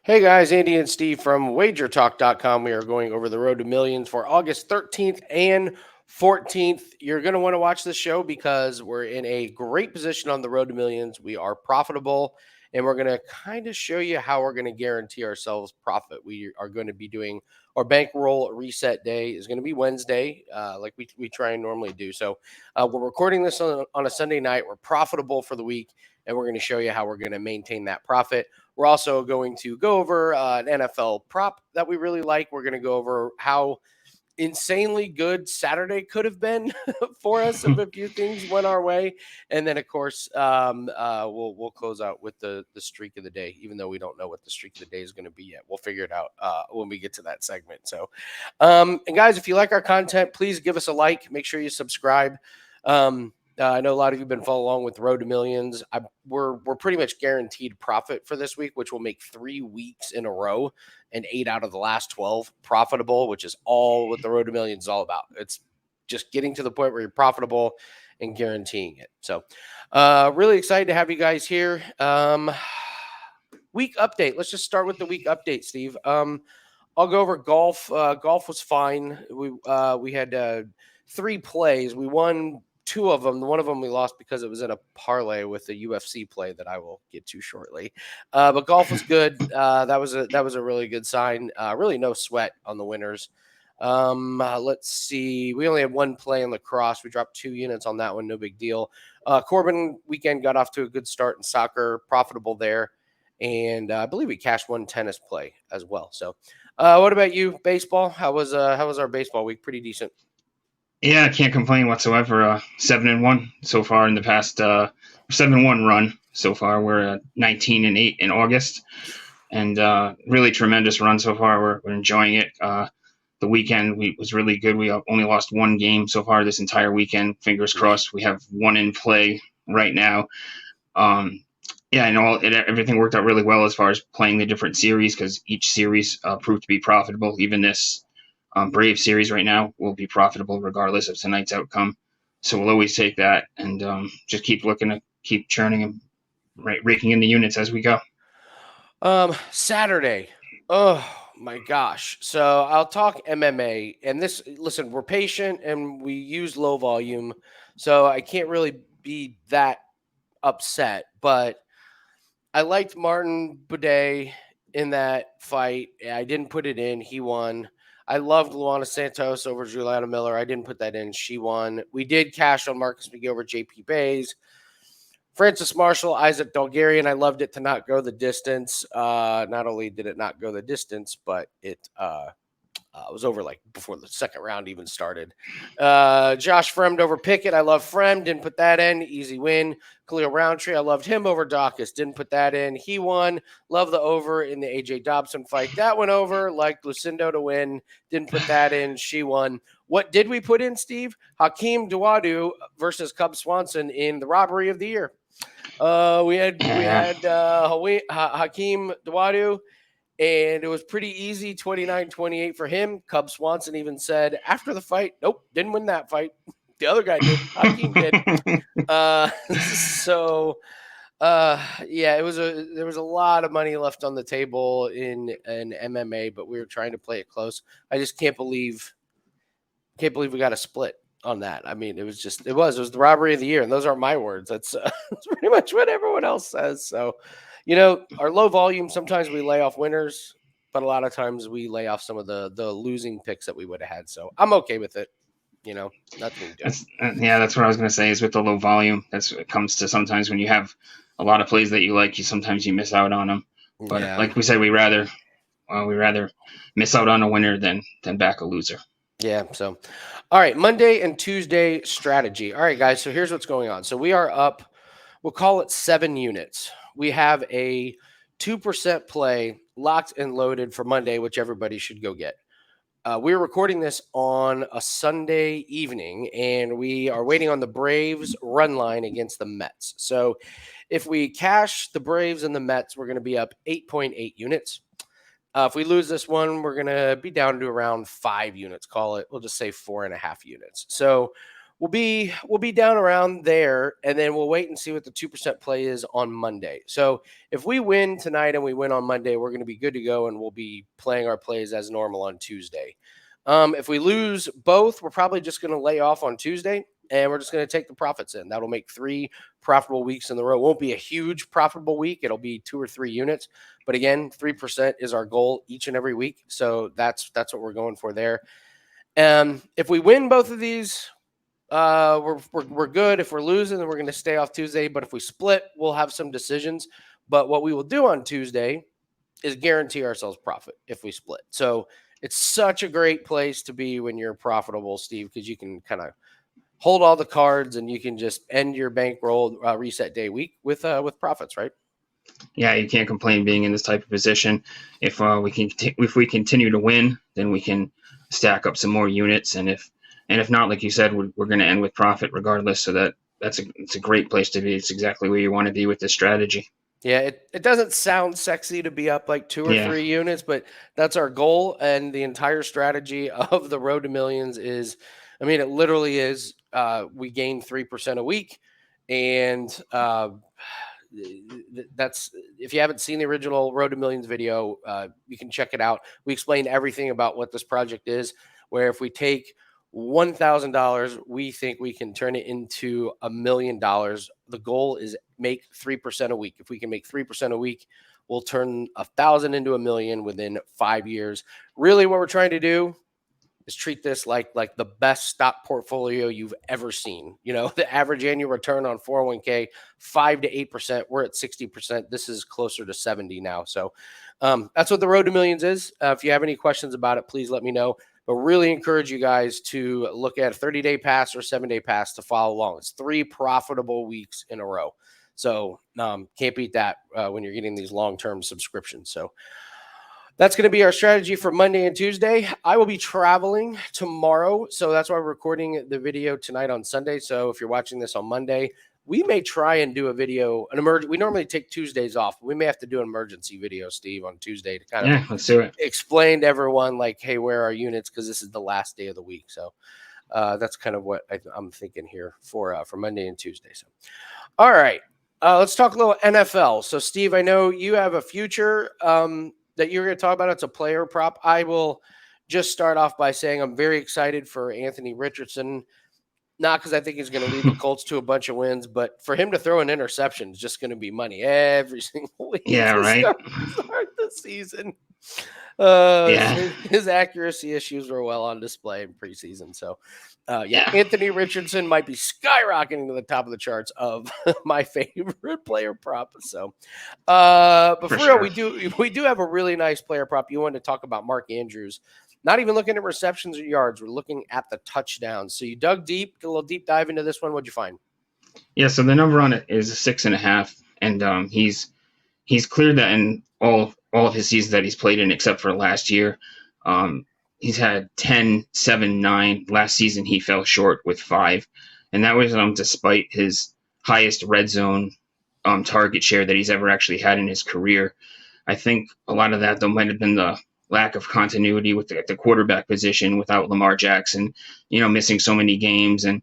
Hey guys, Andy and Steve from WagerTalk.com. We are going over the road to millions for August 13th and 14th. You're going to want to watch this show because we're in a great position on the road to millions. We are profitable, and we're going to kind of show you how we're going to guarantee ourselves profit. We are going to be doing our bankroll reset day is going to be Wednesday, like we try and normally do. So we're recording this on a Sunday night. We're profitable for the week, and we're going to show you how we're going to maintain that profit. We're also going to go over an NFL prop that we really like. We're going to go over how insanely good Saturday could have been for us if a few things went our way, and then of course we'll close out with the streak of the day. Even though we don't know what the streak of the day is going to be yet, we'll figure it out when we get to that segment. So, and guys, if you like our content, please give us a like. Make sure you subscribe. I know a lot of you have been following along with Road to Millions. We're pretty much guaranteed profit for this week, which will make 3 weeks in a row and 8 out of the last 12 profitable, which is all what the Road to Millions is all about. It's just getting to the point where you're profitable and guaranteeing it. So really excited to have you guys here. Week update. Let's just start with the week update, Steve. I'll go over golf. Golf was fine. We had 3 plays. We won 2 of them. One of them we lost because it was in a parlay with the UFC play that I will get to shortly. But golf was good. That was a really good sign. Really no sweat on the winners. Let's see. We only had 1 play in lacrosse. We dropped 2 units on that one. No big deal. Corbin weekend got off to a good start in soccer. Profitable there. And I believe we cashed 1 tennis play as well. So what about you? Baseball? How was our baseball week? Pretty decent. Yeah, I can't complain whatsoever. 7-1 so far in the past 7-1 run so far. We're at 19-8 in August, and really tremendous run so far. We're enjoying it. The weekend was really good. We only lost 1 game so far this entire weekend. Fingers crossed. We have 1 in play right now. Yeah, and everything worked out really well as far as playing the different series because each series proved to be profitable. Even this Brave series right now will be profitable regardless of tonight's outcome. So we'll always take that and just keep looking to keep churning and raking in the units as we go. Saturday. Oh my gosh. So I'll talk MMA, and listen, we're patient and we use low volume, so I can't really be that upset, but I liked Martin Buday in that fight. I didn't put it in. He won. I loved Luana Santos over Juliana Miller. I didn't put that in. She won. We did cash on Marcus McGee over JP Bays. Francis Marshall, Isaac Dolgarian. I loved it to not go the distance. Not only did it not go the distance, but it was over like before the second round even started. Josh Fremd over Pickett. I love Fremd. Didn't put that in. Easy win. Khalil Roundtree. I loved him over Dawkins. Didn't put that in. He won. Love the over in the AJ Dobson fight. That went over. Liked Lucindo to win. Didn't put that in. She won. What did we put in, Steve? Hakeem Dawodu versus Cub Swanson in the robbery of the year. We had Hakeem Dawodu, and it was pretty easy, 29-28 for him. Cub Swanson even said after the fight, nope, didn't win that fight. The other guy did. Hakeem did. Yeah, there was a lot of money left on the table in MMA, but we were trying to play it close. I just can't believe we got a split on that. I mean, it was the robbery of the year, and those aren't my words. That's pretty much what everyone else says. So, our low volume, sometimes we lay off winners, but a lot of times we lay off some of the losing picks that we would have had. So I'm okay with it. Nothing to do. That's what I was going to say is with the low volume. That's what it comes to sometimes when you have a lot of plays that you like, sometimes you miss out on them. But like we said, we rather miss out on a winner than back a loser. Yeah. So, all right, Monday and Tuesday strategy. All right, guys. So here's what's going on. So we are up, we'll call it 7 units. We have a 2% play locked and loaded for Monday, which everybody should go get. We're recording this on a Sunday evening, and we are waiting on the Braves run line against the Mets. So if we cash the Braves and the Mets, we're going to be up 8.8 units. If we lose this one, we're going to be down to around 5 units. Call it, we'll just say 4.5 units. So we'll be down around there, and then we'll wait and see what the 2% play is on Monday. So if we win tonight and we win on Monday, we're going to be good to go, and we'll be playing our plays as normal on Tuesday. If we lose both, we're probably just going to lay off on Tuesday, and we're just going to take the profits in. That'll make 3 profitable weeks in the row. It won't be a huge profitable week. It'll be 2 or 3 units. But again, 3% is our goal each and every week. So that's what we're going for there. If we win both of these, we're good. If we're losing, then we're going to stay off Tuesday. But if we split, we'll have some decisions. But what we will do on Tuesday is guarantee ourselves profit if we split. So it's such a great place to be when you're profitable, Steve, because you can kind of hold all the cards and you can just end your bankroll reset day week with profits, right? Yeah, you can't complain being in this type of position. If we continue to win, then we can stack up some more units, and if not, like you said, we're going to end with profit regardless. So it's a great place to be. It's exactly where you want to be with this strategy. Yeah, it doesn't sound sexy to be up like 2 or 3 units, but that's our goal. And the entire strategy of the Road to Millions is, I mean, it literally is we gain 3% a week. And that's, if you haven't seen the original Road to Millions video, you can check it out. We explain everything about what this project is, where if we take $1,000, we think we can turn it into $1 million. The goal is make 3% a week. If we can make 3% a week, we'll turn 1,000 into $1 million within 5 years. Really, what we're trying to do is treat this like the best stock portfolio you've ever seen. You know, the average annual return on 401k, 5 to 8%. We're at 60%. This is closer to 70 now. So that's what the Road to Millions is. If you have any questions about it, please let me know. But really encourage you guys to look at a 30-day pass or 7-day pass to follow along. It's 3 profitable weeks in a row. So can't beat that when you're getting these long-term subscriptions. So that's going to be our strategy for Monday and Tuesday. I will be traveling tomorrow, so that's why we're recording the video tonight on Sunday. So if you're watching this on Monday, we may try and do a video, we normally take Tuesdays off. But we may have to do an emergency video, Steve, on Tuesday to kind of let's do it. Explain to everyone, like, hey, where are units? Because this is the last day of the week. So that's kind of what I'm thinking here for Monday and Tuesday. So, all right, let's talk a little NFL. So, Steve, I know you have a future that you're going to talk about. It's a player prop. I will just start off by saying I'm very excited for Anthony Richardson. Not because I think he's going to lead the Colts to a bunch of wins, but for him to throw an interception is just going to be money every single week. Yeah, right. Start the season. His accuracy issues were well on display in preseason. So, Anthony Richardson might be skyrocketing to the top of the charts of my favorite player prop. So, but for real, we do have a really nice player prop. You wanted to talk about Mark Andrews. Not even looking at receptions or yards. We're looking at the touchdowns. So you dug deep, did a little deep dive into this one. What'd you find? Yeah, so the number on it is 6.5, and he's cleared that in all of his seasons that he's played in, except for last year. He's had 10, 7, 9. Last season he fell short with 5, and that was despite his highest red zone target share that he's ever actually had in his career. I think a lot of that though might have been the lack of continuity with the quarterback position without Lamar Jackson, missing so many games. And,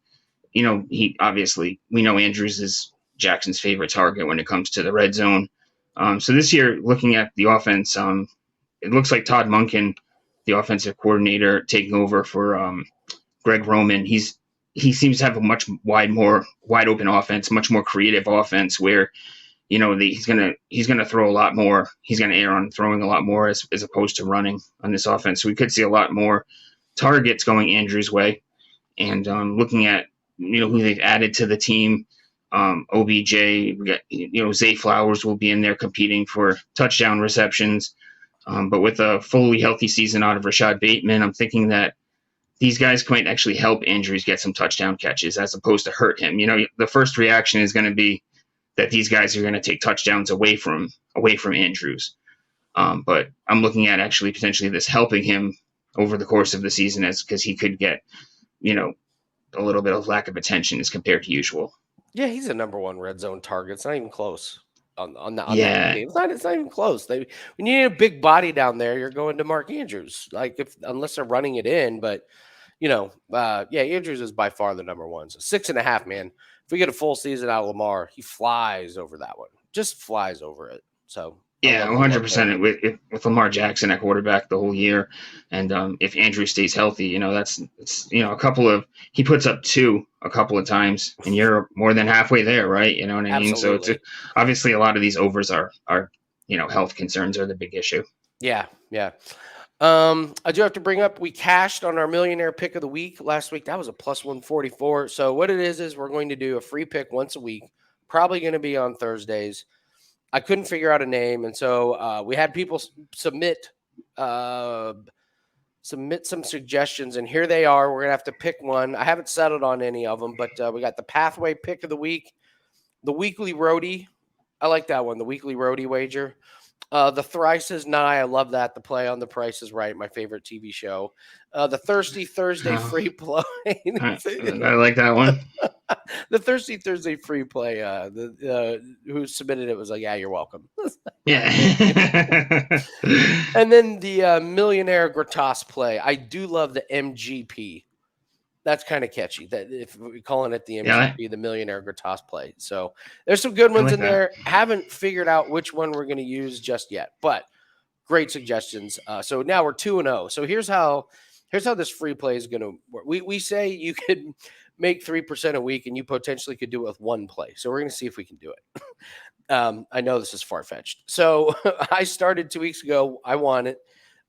he obviously, we know Andrews is Jackson's favorite target when it comes to the red zone. So this year, looking at the offense, it looks like Todd Monken, the offensive coordinator, taking over for Greg Roman. He seems to have a much more wide open offense, much more creative offense where he's gonna throw a lot more. He's gonna err on throwing a lot more as opposed to running on this offense. So we could see a lot more targets going Andrews' way. And looking at who they've added to the team, OBJ, we got Zay Flowers will be in there competing for touchdown receptions. But with a fully healthy season out of Rashad Bateman, I'm thinking that these guys might actually help Andrews get some touchdown catches as opposed to hurt him. The first reaction is going to be that these guys are going to take touchdowns away from Andrews. But I'm looking at actually potentially this helping him over the course of the season because he could get, a little bit of lack of attention as compared to usual. Yeah, he's a number 1 red zone target. It's not even close on that game. It's not even close. When you need a big body down there, you're going to Mark Andrews. Unless they're running it in, but yeah, Andrews is by far the number one. So 6.5, man. If we get a full season out of Lamar, he flies over that one. Just flies over it. So Yeah, I love 100%. With Lamar Jackson at quarterback the whole year, and if Andrew stays healthy, it's a couple of he puts up two a couple of times, and you're more than halfway there, right? You know what I mean? So Absolutely. obviously a lot of these overs are health concerns are the big issue. Yeah, yeah. I do have to bring up we cashed on our millionaire pick of the week last week. That was a plus 144. So what it is we're going to do a free pick once a week, probably going to be on Thursdays. I couldn't figure out a name, and so we had people submit some suggestions, and here they are. We're gonna have to pick one. I haven't settled on any of them, but we got the Pathway pick of the week, the Weekly Roadie. I like that one, the Weekly Roadie wager. The Thrice is Nigh. I love that. The play on The Price is Right, my favorite TV show. The Thirsty Thursday free play. I like that one. The Thirsty Thursday free play. Who submitted it was like, yeah, you're welcome. Yeah. And then the Millionaire Gratas play. I do love the MGP. That's kind of catchy. That if we're calling it the MGP, the Millionaire Gratas play. So there's some good ones in there. Haven't figured out which one we're going to use just yet, but great suggestions. So now we're 2-0. So here's how this free play is going to work. We say you could make 3% a week, and you potentially could do it with one play. So we're going to see if we can do it. I know this is far-fetched. So I started 2 weeks ago. I won it.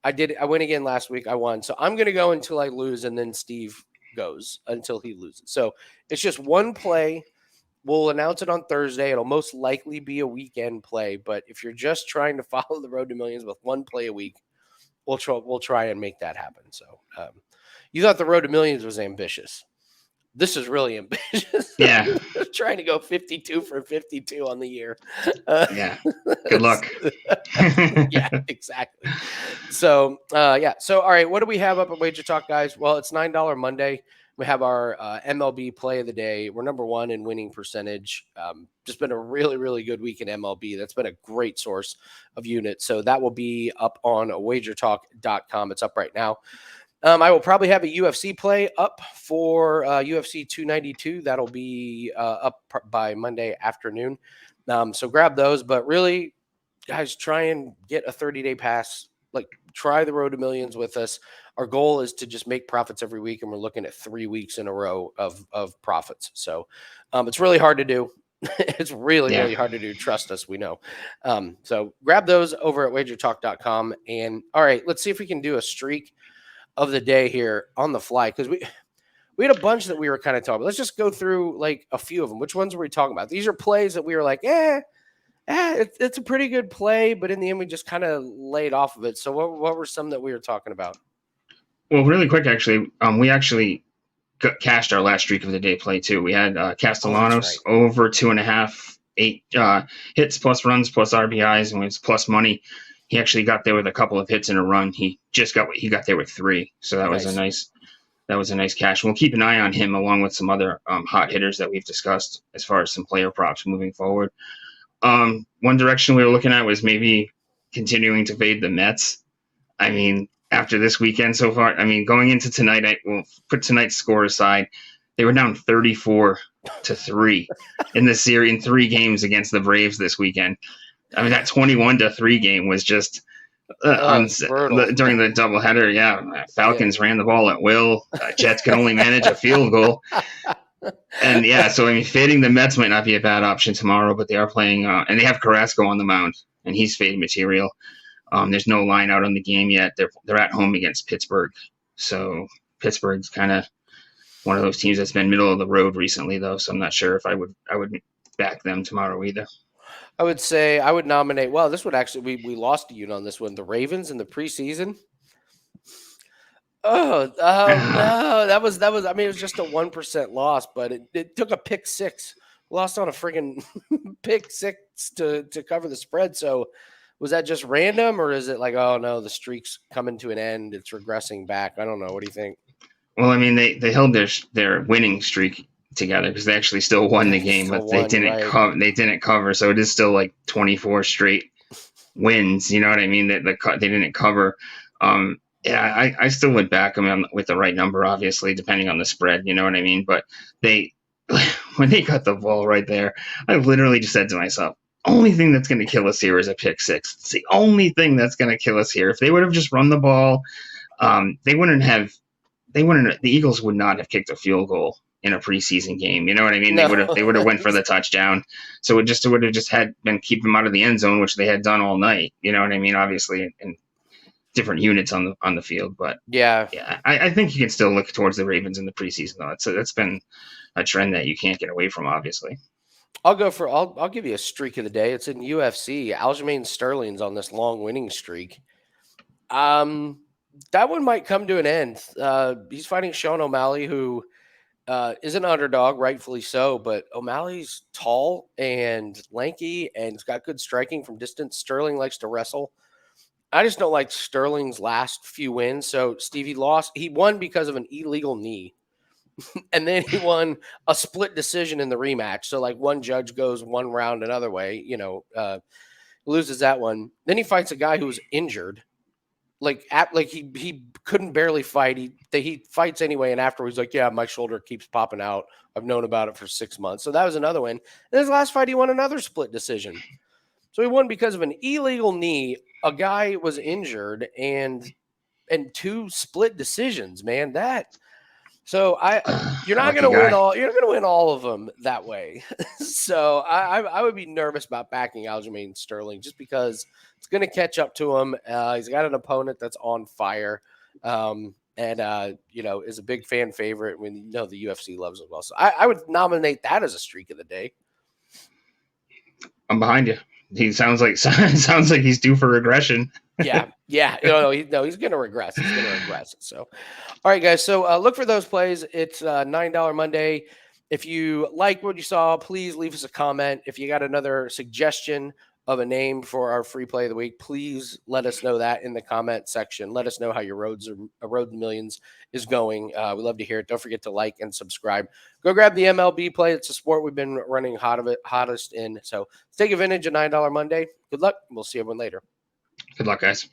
I went again last week. I won. So I'm going to go until I lose, and then Steve goes until he loses. So it's just one play. We'll announce it on Thursday. It'll most likely be a weekend play, but if you're just trying to follow the Road to Millions with one play a week, we'll try and make that happen. So you thought the Road to Millions was ambitious. This is really ambitious. Yeah. Trying to go 52 for 52 on the year. Yeah. Good luck. Yeah, exactly. So, yeah. So, all right. What do we have up at Wager Talk, guys? Well, it's $9 Monday. We have our MLB play of the day. We're number one in winning percentage. Just been a really, really good week in MLB. That's been a great source of units. So that will be up on WagerTalk.com. It's up right now. I will probably have a UFC play up for UFC 292. That'll be up by Monday afternoon. So grab those. But really, guys, try and get a 30-day pass. Like, try the Road to Millions with us. Our goal is to just make profits every week, and we're looking at 3 weeks in a row of profits. So it's really hard to do. It's really, really hard to do. Trust us, we know. So grab those over at WagerTalk.com. And, all right, let's see if we can do a streak of the day here on the fly, because we had a bunch that we were kind of talking about. Let's just go through like a few of them. Which ones were we talking about? These are plays that we were like, it's a pretty good play, but in the end we just kind of laid off of it. So what were some that we were talking about? Well, really quick, actually, we actually cashed our last streak of the day play too. We had Castellanos over 2.5, 8 hits plus runs plus RBIs, and it was plus money. He actually got there with a couple of hits in a run. He got there with 3. So that was a nice cash. We'll keep an eye on him along with some other hot hitters that we've discussed as far as some player props moving forward. One direction we were looking at was maybe continuing to fade the Mets. I mean, after this weekend so far, I mean, going into tonight, we'll put tonight's score aside. They were down 34-3 in the series in 3 games against the Braves this weekend. I mean, that 21-3 game was just during the doubleheader. Yeah, Falcons ran the ball at will. Jets could only manage a field goal. And so I mean, fading the Mets might not be a bad option tomorrow, but they are playing, and they have Carrasco on the mound, and he's fade material. There's no line out on the game yet. They're at home against Pittsburgh, so Pittsburgh's kind of one of those teams that's been middle of the road recently, though. So I'm not sure if I would back them tomorrow either. I would say I would nominate. Well, this would actually we lost to you on this one. The Ravens in the preseason. No, that was. I mean, it was just a 1% loss, but it took a pick 6. Lost on a friggin' pick 6 to cover the spread. So was that just random, or is it like, oh no, the streak's coming to an end, it's regressing back? I don't know. What do you think? Well, I mean, they held their winning streak together because they actually still won the game, but they didn't cover. So it is still like 24 straight wins. You know what I mean? That they didn't cover. Yeah, I still would back them with the right number, obviously, depending on the spread. You know what I mean? But they, when they got the ball right there, I literally just said to myself, only thing that's going to kill us here is a pick six. It's the only thing that's going to kill us here. If they would have just run the ball, they wouldn't have. They wouldn't. The Eagles would not have kicked a field goal in a preseason game. You know what I mean? They would have. No. They would have went for the touchdown. So it would have just had been keep them out of the end zone, which they had done all night. You know what I mean? Obviously, and different units on the field. But Yeah. yeah, I think you can still look towards the Ravens in the preseason though. That's been a trend that you can't get away from, obviously. I'll give you a streak of the day. It's in UFC. Aljamain Sterling's on this long winning streak. That one might come to an end. He's fighting Sean O'Malley, who is an underdog, rightfully so, but O'Malley's tall and lanky and he's got good striking from distance. Sterling likes to wrestle. I just don't like Sterling's last few wins. So Stevie lost. He won because of an illegal knee. And then he won a split decision in the rematch. So like one judge goes one round another way, loses that one. Then he fights a guy who was injured. Like he couldn't barely fight. He fights anyway, and afterwards, like, yeah, my shoulder keeps popping out. I've known about it for 6 months. So that was another win. And his last fight, he won another split decision. So he won because of an illegal knee. A guy was injured and two split decisions, man. So you're not going to win all. You're not going to win all of them that way. So I would be nervous about backing Aljamain Sterling just because it's going to catch up to him. He's got an opponent that's on fire, and is a big fan favorite. When the UFC loves him well. So I would nominate that as a streak of the day. I'm behind you. He sounds like he's due for regression. Yeah. He's going to regress. He's going to regress. So, all right, guys. So look for those plays. It's $9 Monday. If you like what you saw, please leave us a comment. If you got another suggestion of a name for our free play of the week, please let us know that in the comment section. Let us know how your Road to Millions is going. We love to hear it. Don't forget to like and subscribe. Go grab the MLB play. It's a sport we've been running hottest in. So let's take advantage of $9 Monday. Good luck. We'll see everyone later. Good luck, guys.